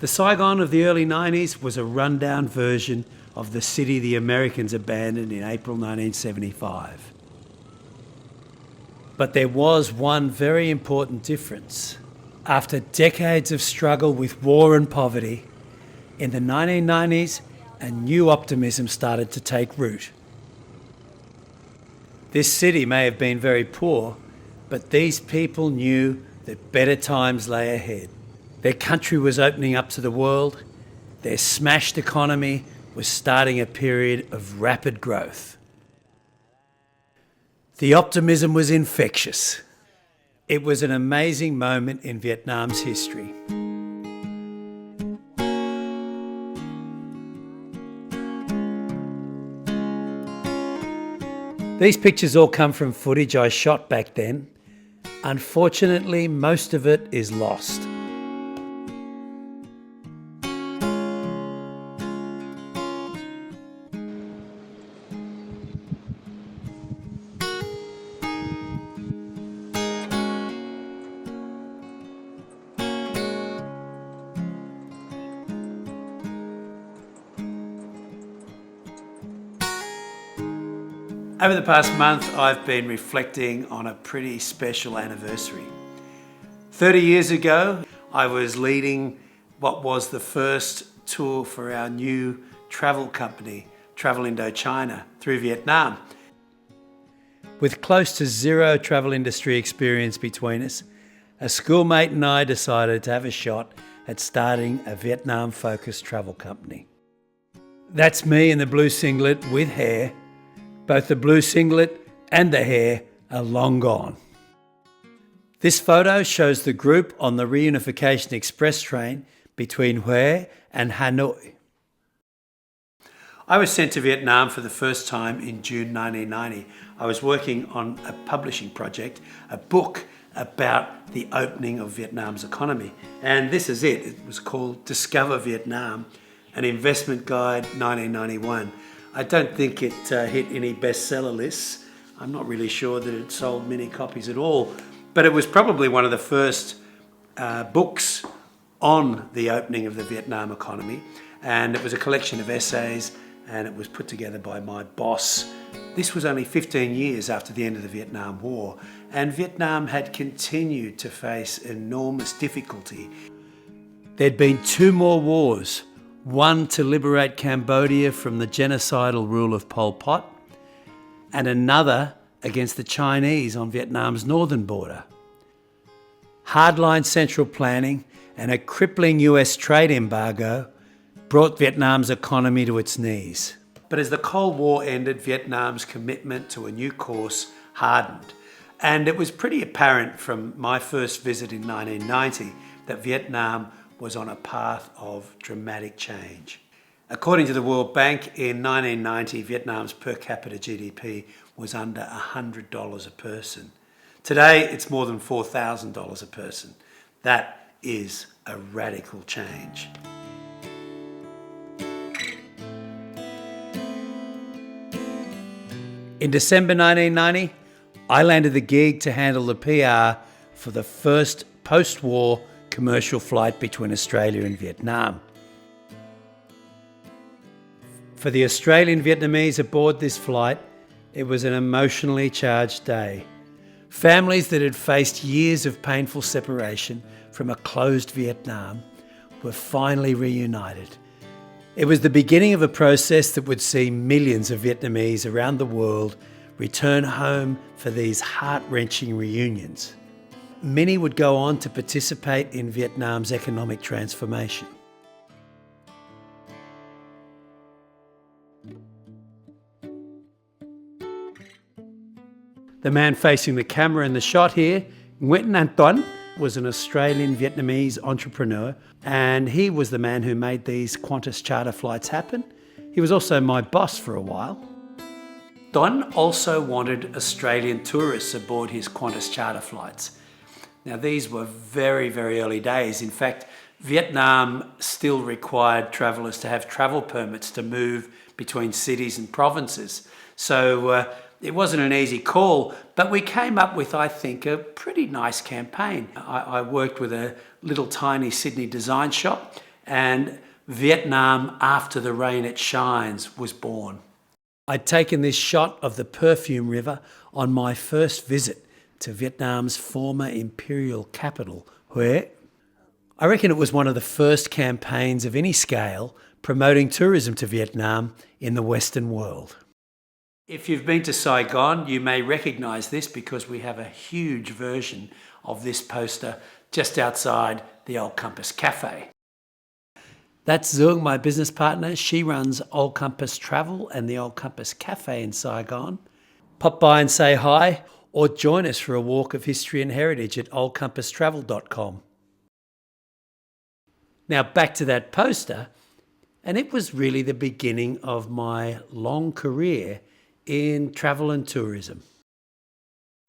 The Saigon of the early 90s was a rundown version of the city the Americans abandoned in April 1975. But there was one very important difference. After decades of struggle with war and poverty, in the 1990s, a new optimism started to take root. This city may have been very poor, but these people knew that better times lay ahead. Their country was opening up to the world. Their smashed economy was starting a period of rapid growth. The optimism was infectious. It was an amazing moment in Vietnam's history. These pictures all come from footage I shot back then. Unfortunately, most of it is lost. Over the past month, I've been reflecting on a pretty special anniversary. 30 years ago, I was leading what was the first tour for our new travel company, Travel Indochina, through Vietnam. With close to zero travel industry experience between us, a schoolmate and I decided to have a shot at starting a Vietnam-focused travel company. That's me in the blue singlet with hair. Both the blue singlet and the hair are long gone. This photo shows the group on the Reunification Express train between Hue and Hanoi. I was sent to Vietnam for the first time in June 1990. I was working on a publishing project, a book about the opening of Vietnam's economy. And this is it. It was called Discover Vietnam, an investment guide 1991. I don't think it hit any bestseller lists. I'm not really sure that it sold many copies at all, but it was probably one of the first books on the opening of the Vietnam economy, and it was a collection of essays, and it was put together by my boss. This was only 15 years after the end of the Vietnam War, and Vietnam had continued to face enormous difficulty. There'd been 2 more wars. One to liberate Cambodia from the genocidal rule of Pol Pot, and another against the Chinese on Vietnam's northern border. Hardline central planning and a crippling US trade embargo brought Vietnam's economy to its knees. But as the Cold War ended, Vietnam's commitment to a new course hardened. And it was pretty apparent from my first visit in 1990 that Vietnam was on a path of dramatic change. According to the World Bank, in 1990, Vietnam's per capita GDP was under $100 a person. Today, it's more than $4,000 a person. That is a radical change. In December 1990, I landed the gig to handle the PR for the first post-war commercial flight between Australia and Vietnam. For the Australian Vietnamese aboard this flight, it was an emotionally charged day. Families that had faced years of painful separation from a closed Vietnam were finally reunited. It was the beginning of a process that would see millions of Vietnamese around the world return home for these heart-wrenching reunions. Many would go on to participate in Vietnam's economic transformation. The man facing the camera in the shot here, Nguyễn An Tuấn, was an Australian Vietnamese entrepreneur, and he was the man who made these Qantas charter flights happen. He was also my boss for a while. Tuấn also wanted Australian tourists aboard his Qantas charter flights. Now, these were very, very early days. In fact, Vietnam still required travellers to have travel permits to move between cities and provinces. So it wasn't an easy call, but we came up with, I think, a pretty nice campaign. I worked with a little tiny Sydney design shop, and Vietnam After the Rain It Shines was born. I'd taken this shot of the Perfume River on my first visit to Vietnam's former imperial capital, Hue. I reckon it was one of the first campaigns of any scale promoting tourism to Vietnam in the Western world. If you've been to Saigon, you may recognise this because we have a huge version of this poster just outside the Old Compass Cafe. That's Zung, my business partner. She runs Old Compass Travel and the Old Compass Cafe in Saigon. Pop by and say hi, or join us for a walk of history and heritage at oldcompasstravel.com. Now back to that poster, and it was really the beginning of my long career in travel and tourism.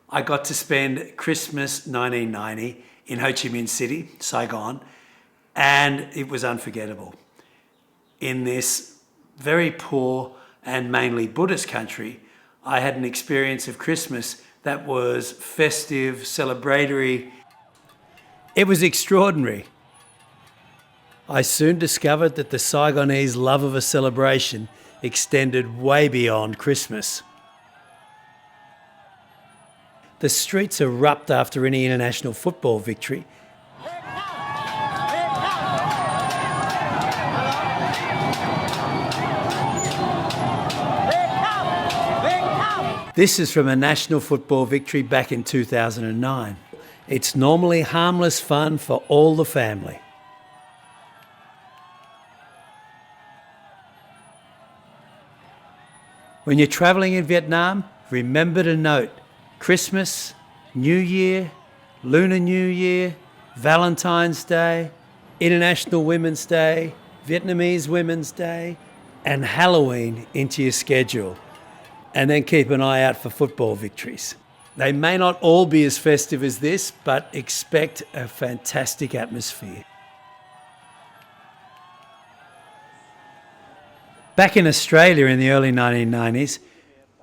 I got to spend Christmas 1990 in Ho Chi Minh City, Saigon, and it was unforgettable. In this very poor and mainly Buddhist country, I had an experience of Christmas that was festive, celebratory. It was extraordinary. I soon discovered that the Saigonese love of a celebration extended way beyond Christmas. The streets erupt after any international football victory. This is from a national football victory back in 2009. It's normally harmless fun for all the family. When you're travelling in Vietnam, remember to note Christmas, New Year, Lunar New Year, Valentine's Day, International Women's Day, Vietnamese Women's Day, and Halloween into your schedule. And then keep an eye out for football victories. They may not all be as festive as this, but expect a fantastic atmosphere. Back in Australia in the early 1990s,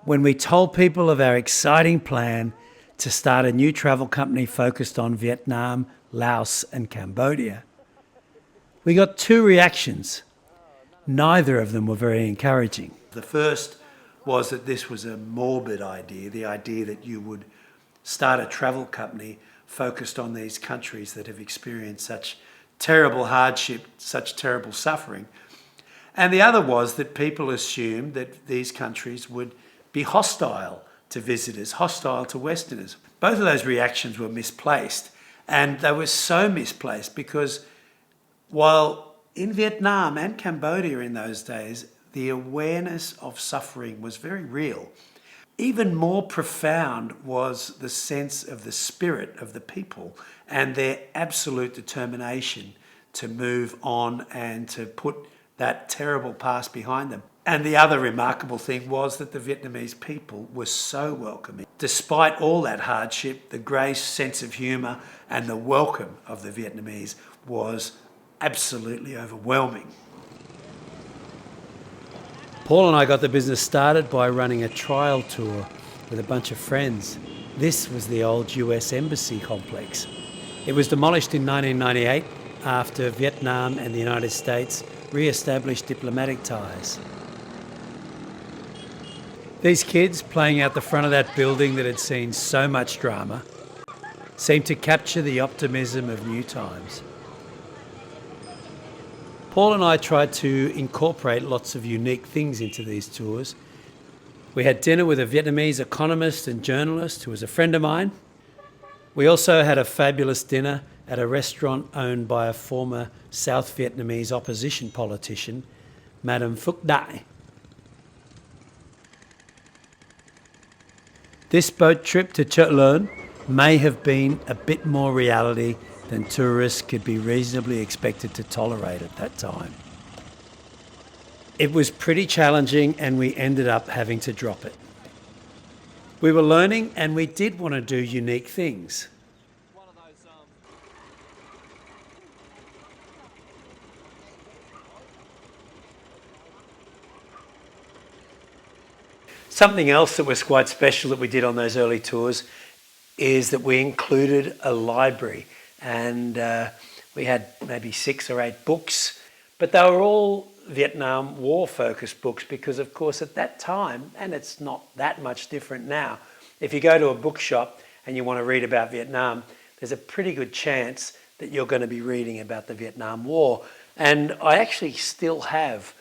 when we told people of our exciting plan to start a new travel company focused on Vietnam, Laos and Cambodia, we got two reactions. Neither of them were very encouraging. The first was that this was a morbid idea, the idea that you would start a travel company focused on these countries that have experienced such terrible hardship, such terrible suffering. And the other was that people assumed that these countries would be hostile to visitors, hostile to Westerners. Both of those reactions were misplaced, and they were so misplaced because while in Vietnam and Cambodia in those days, the awareness of suffering was very real. Even more profound was the sense of the spirit of the people and their absolute determination to move on and to put that terrible past behind them. And the other remarkable thing was that the Vietnamese people were so welcoming. Despite all that hardship, the grace, sense of humour and the welcome of the Vietnamese was absolutely overwhelming. Paul and I got the business started by running a trial tour with a bunch of friends. This was the old US Embassy complex. It was demolished in 1998 after Vietnam and the United States re-established diplomatic ties. These kids playing out the front of that building that had seen so much drama seemed to capture the optimism of new times. Paul and I tried to incorporate lots of unique things into these tours. We had dinner with a Vietnamese economist and journalist who was a friend of mine. We also had a fabulous dinner at a restaurant owned by a former South Vietnamese opposition politician, Madame Phuc Dai. This boat trip to Chợ Lớn may have been a bit more reality than tourists could be reasonably expected to tolerate at that time. It was pretty challenging and we ended up having to drop it. We were learning and we did want to do unique things. Something else that was quite special that we did on those early tours is that we included a library, and we had maybe 6 or 8 books But they were all Vietnam War focused books because, of course, at that time, and it's not that much different now, if you go to a bookshop and you want to read about Vietnam, there's a pretty good chance that you're going to be reading about the Vietnam War. And I actually still have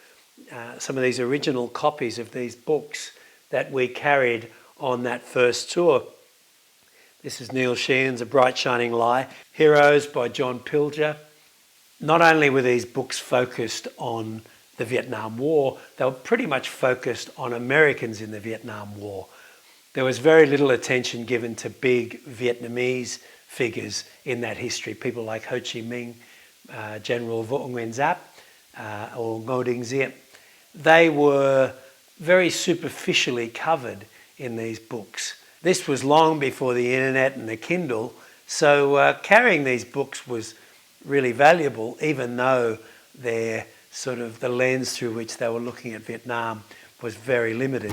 some of these original copies of these books that we carried on that first tour. This is Neil Sheehan's A Bright Shining Lie, Heroes by John Pilger. Not only were these books focused on the Vietnam War, they were pretty much focused on Americans in the Vietnam War. There was very little attention given to big Vietnamese figures in that history, people like Ho Chi Minh, General Vo Nguyen Giap, or Ngo Dinh Diep. They were very superficially covered in these books. This was long before the internet and the Kindle, so carrying these books was really valuable, even though the lens through which they were looking at Vietnam was very limited.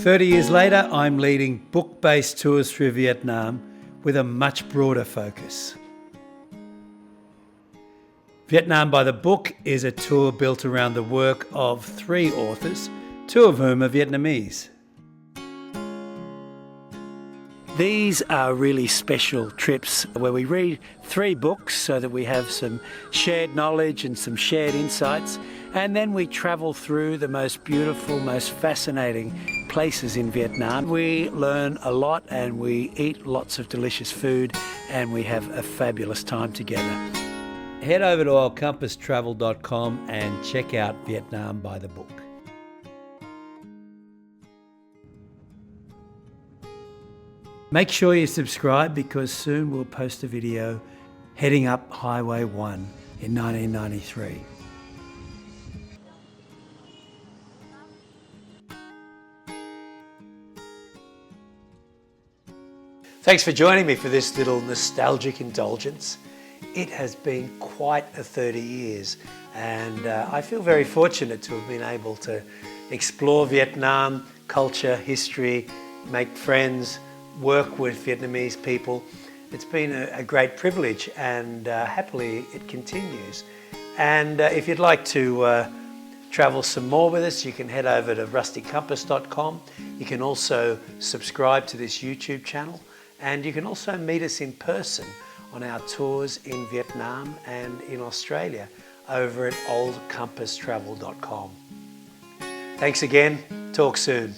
30 years later, I'm leading book-based tours through Vietnam with a much broader focus. Vietnam by the Book is a tour built around the work of 3 authors, 2 of whom are Vietnamese. These are really special trips where we read 3 books so that we have some shared knowledge and some shared insights, and then we travel through the most beautiful, most fascinating places in Vietnam. We learn a lot and we eat lots of delicious food and we have a fabulous time together. Head over to allcompasstravel.com and check out Vietnam by the Book. Make sure you subscribe because soon we'll post a video heading up Highway 1 in 1993. Thanks for joining me for this little nostalgic indulgence. It has been quite a 30 years and I feel very fortunate to have been able to explore Vietnam, culture, history, make friends, work with Vietnamese people. It's been a great privilege and happily it continues. And if you'd like to travel some more with us, you can head over to rustycompass.com. You can also subscribe to this YouTube channel and you can also meet us in person on our tours in Vietnam and in Australia over at oldcompasstravel.com. Thanks again. Talk soon.